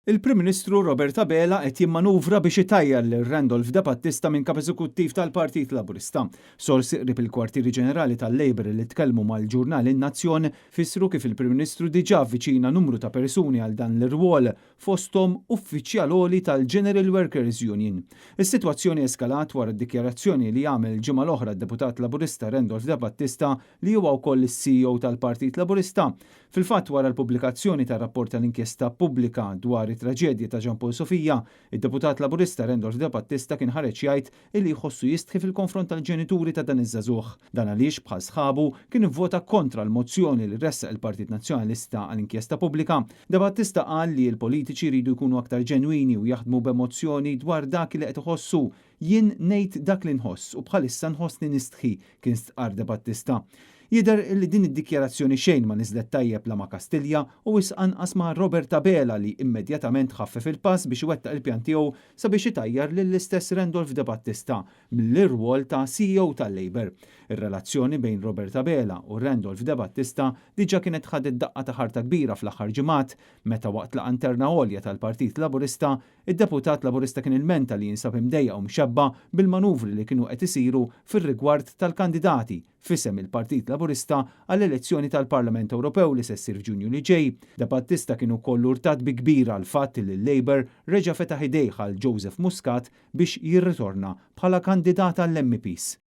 Il-Prim Ministru Robert Abela qed jimmanuvra biex itajjar lil Randolph De Battista minn kap eżekuttiv tal-Partit Laburista. Sorsi qrib il-Kwartieri Ġenerali tal-Labor li tkellmu mal-ġurnal In-Nazzjon fissru kif il-Prim Ministru diġà avviċina numru ta' persuni għal dan l-irwol fosthom uffiċjal tal-General Workers Union. Is-sitwazzjoni eskalat wara d-dikjarazzjoni li għamel ġimgħa l-oħra d-Deputat Laburista Randolph De Battista li huwa wkoll is-CEO tal-Partit Laburista. Fil-fatt wara l-pubblikazzjoni tar-rapport tal-inkjesta pubblika dwar it-traġedja ta' Jean Paul Sofija, id-Deputat Laburista Randolph De Battista kien ħareġ jgħid illi jħossu jistħi fil-konfront tal-ġenituri ta' dan iż-żagħżugħ. Dan għaliex bħal sħabu kien ivvota kontra l-mozzjoni li ressaq il-Partit Nazzjonalista għall-inkjesta pubblika. De Battista qal li l-politiċi jridu jkunu aktar ġenwini u jaħdmu b'emozzjoni dwar dak li qed iħossu. Jien ngħid dak li nħoss u bħalissa nħossni nistħi, kien stqar De Battista. Jidher li din id-dikjarazzjoni xejn ma niżlet tajjeb la ma' Kastilja u anqas ma' Robert Abela li immedjatament ħaffef il-pass biex iwettaq il-pjan tiegħu sabiex itajjar lill-istess Randolph De Battista mill-irwol ta' CEO tal-Labor. Ir-relazzjoni bejn Robert Abela u Randolph De Battista diġà kienet ħadet daqqa ta' ħarta kbira fl-aħħar ġimgħat meta waqt laqgħa interna għolja tal-Partit Laburista, id-Deputat Laburista kien il-menta li jinsab imdejja u mxebba bil-manuvri li kienu qed isiru fir-rigward tal-kandidati fisem il-Partit Laburista għall-elezzjoni tal-Parlament Ewropew li se ssir f'Ġunju li ġej. De Battista kienu kollu urtat bi kbira għal fatt li l-Labor reġa' fetaħ idejh għal Joseph Muscat biex jirritorna bħala kandidat għall-MPs.